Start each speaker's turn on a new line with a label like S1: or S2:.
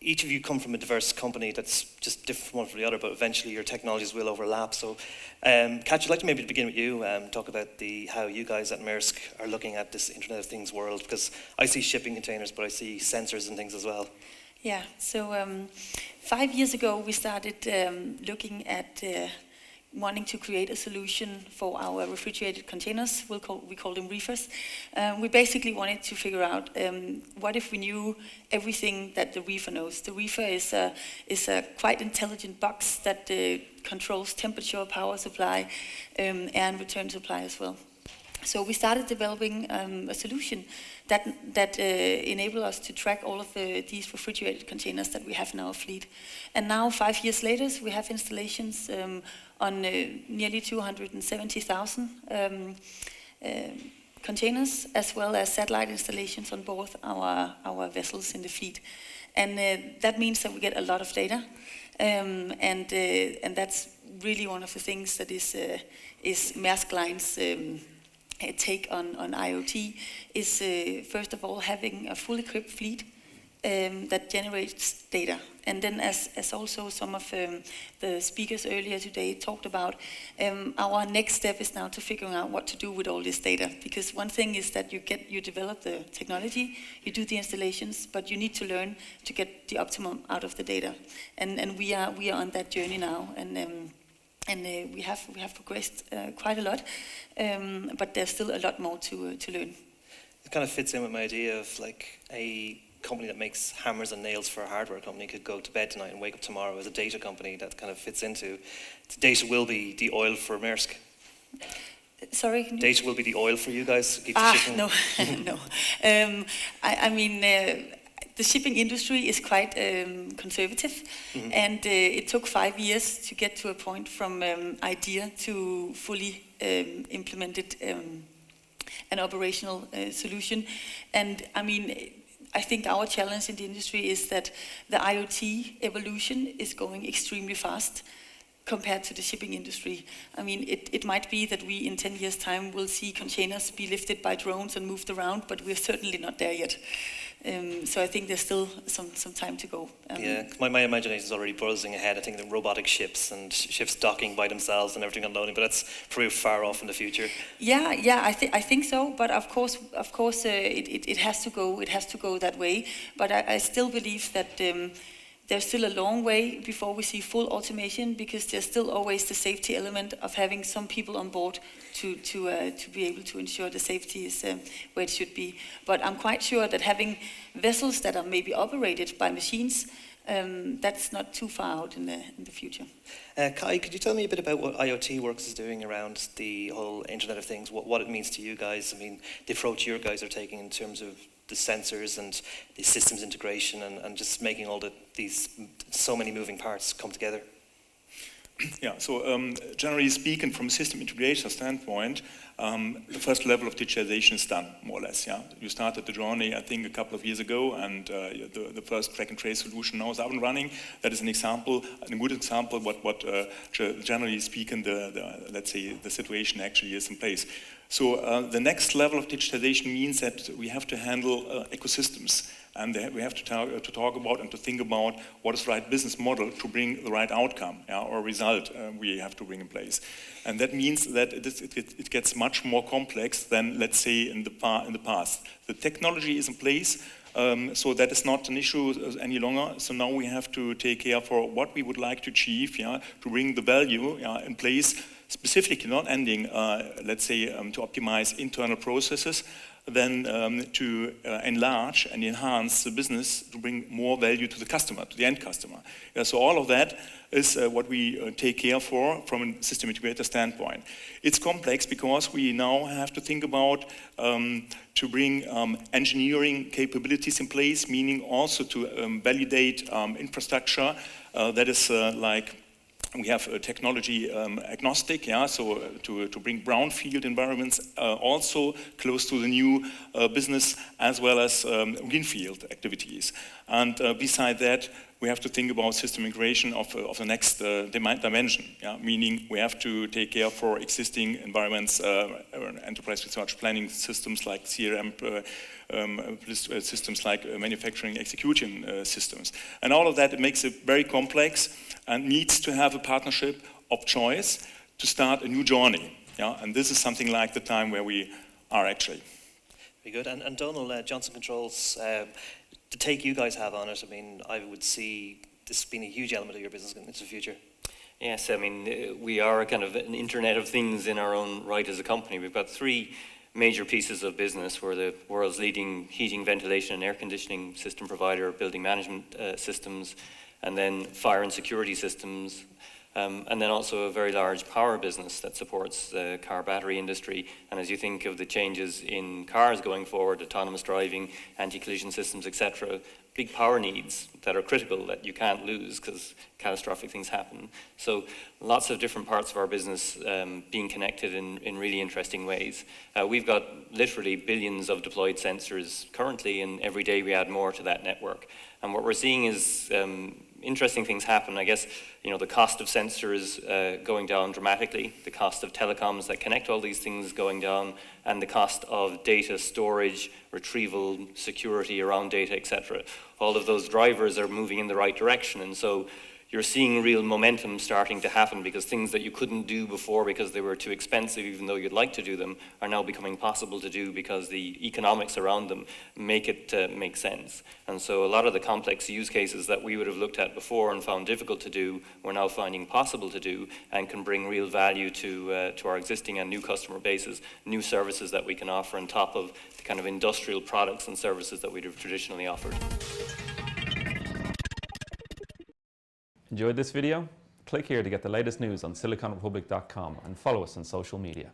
S1: each of you come from a diverse company that's just different from one from the other, but eventually your technologies will overlap. So, Catja, I'd like to maybe begin with you, talk about how you guys at Maersk are looking at this Internet of Things world, because I see shipping containers, but I see sensors and things as well.
S2: Yeah, so 5 years ago we started looking at wanting to create a solution for our refrigerated containers. We call them reefers. We basically wanted to figure out what if we knew everything that the reefer knows. The reefer is a quite intelligent box that controls temperature, power supply, and return supply as well. So we started developing a solution that enabled us to track all of these refrigerated containers that we have in our fleet. And now, 5 years later, we have installations on nearly 270,000 containers, as well as satellite installations on both our vessels in the fleet. And that means that we get a lot of data, and that's really one of the things that is Maersk Line's take on IoT is first of all having a fully equipped fleet that generates data. And then as also some of the speakers earlier today talked about, our next step is now to figuring out what to do with all this data. Because one thing is that you develop the technology, you do the installations, but you need to learn to get the optimum out of the data. And we are on that journey now. And we have progressed quite a lot, but there's still a lot more to learn.
S1: It kind of fits in with my idea of like a company that makes hammers and nails for a hardware company could go to bed tonight and wake up tomorrow as a data company. That kind of fits into. Data will be the oil for Maersk.
S2: Sorry?
S1: Data will be the oil for you guys?
S2: No, no. I mean, the shipping industry is quite conservative, and it took 5 years to get to a point from idea to fully implemented an operational solution. And I mean, I think our challenge in the industry is that the IoT evolution is going extremely fast compared to the shipping industry. I mean, it might be that we in 10 years' time will see containers be lifted by drones and moved around, but we're certainly not there yet. So I think there's still some time to go.
S1: Yeah, my imagination is already buzzing ahead. I think the robotic ships and ships docking by themselves and everything unloading, but that's pretty far off in the future.
S2: Yeah, I think so. But of course, it has to go. It has to go that way. But I still believe that there's still a long way before we see full automation, because there's still always the safety element of having some people on board to be able to ensure the safety is where it should be. But I'm quite sure that having vessels that are maybe operated by machines, that's not too far out in the future.
S1: Kai, could you tell me a bit about what IoT Works is doing around the whole Internet of Things, what it means to you guys? I mean, the approach you guys are taking in terms of the sensors and the systems integration and just making all these so many moving parts come together.
S3: Yeah, so generally speaking, from a system integration standpoint, the first level of digitalization is done, more or less. Yeah, you started the journey, I think, a couple of years ago, and the first track and trace solution now is up and running. That is an example, a good example, what generally speaking, let's say the situation actually is in place. So the next level of digitalization means that we have to handle ecosystems, and we have to talk about and to think about what is the right business model to bring the right outcome, or result we have to bring in place. And that means that it gets much more complex than, let's say, in the past. The technology is in place, so that is not an issue any longer. So now we have to take care for what we would like to achieve, to bring the value in place, specifically not ending, let's say, to optimize internal processes, then to enlarge and enhance the business to bring more value to the customer, to the end customer. So all of that is what we take care for from a system integrator standpoint. It's complex because we now have to think about to bring engineering capabilities in place, meaning also to validate infrastructure that is like we have technology agnostic, so to bring brownfield environments also close to the new business as well as greenfield activities. And beside that, we have to think about system integration of the next dimension, yeah? Meaning we have to take care for existing environments, enterprise research planning systems like CRM, systems like manufacturing execution systems. And all of that, it makes it very complex and needs to have a partnership of choice to start a new journey. Yeah? And this is something like the time where we are actually.
S1: Very good. And Donal, Johnson Controls, the take you guys have on it, I mean, I would see this being a huge element of your business into the future.
S4: Yes, I mean, we are kind of an Internet of Things in our own right as a company. We've got 3 major pieces of business. We're the world's leading heating, ventilation and air conditioning system provider, building management systems, and then fire and security systems. And then also a very large power business that supports the car battery industry. And as you think of the changes in cars going forward, autonomous driving, anti-collision systems, etc., big power needs that are critical that you can't lose because catastrophic things happen. So lots of different parts of our business being connected in really interesting ways. We've got literally billions of deployed sensors currently, and every day we add more to that network. And what we're seeing is interesting things happen. I guess, you know, the cost of sensors going down dramatically, the cost of telecoms that connect all these things going down, and the cost of data storage, retrieval, security around data, etc. All of those drivers are moving in the right direction, and so you're seeing real momentum starting to happen because things that you couldn't do before because they were too expensive, even though you'd like to do them, are now becoming possible to do because the economics around them make it make sense. And so a lot of the complex use cases that we would have looked at before and found difficult to do, we're now finding possible to do and can bring real value to our existing and new customer bases, new services that we can offer on top of the kind of industrial products and services that we'd have traditionally offered.
S5: Enjoyed this video? Click here to get the latest news on siliconrepublic.com and follow us on social media.